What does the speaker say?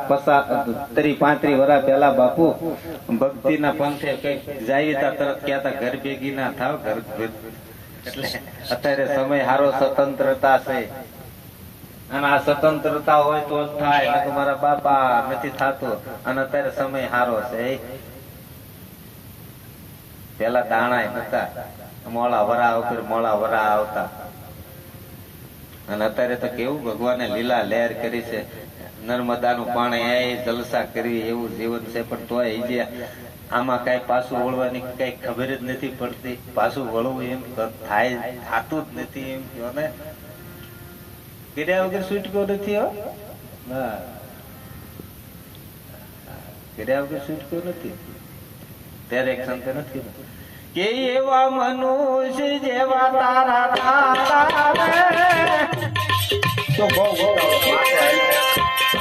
35 વર્ષ પહેલા બાપુ ભક્તિના પંથે કઈ જાય તા તરત કહેતા ઘર ભેગી ના થાવ ઘર એટલે અત્યારે સમય હારો સ્વતંત્રતા છે અને આ સ્વતંત્રતા હોય તો જ થાય ને મારા બાપા નથી થતું અને અત્યારે સમય હારો છે પેલા દાણા નતા મોળા વરા ઉપર મોળા વરા આવતા અને અત્યારે તો કેવું ભગવાને લીલા લહેર કરી છે નર્મદાનું પાણી એ જલસા કરી એવું જીવન છે પણ તોય જે આમાં કઈ પાછું વળવાની કઈ ખબર જ નથી પડતી પાછું વળવું એમ થાય થતું જ નથી એમ કયો ને કર્યા વગર છૂટકો નથી હો કર્યા વગર છૂટકો નથી ત્યારે એક સંત નથી કે એવા મનુષ્ય જેવા તારા તો બહુ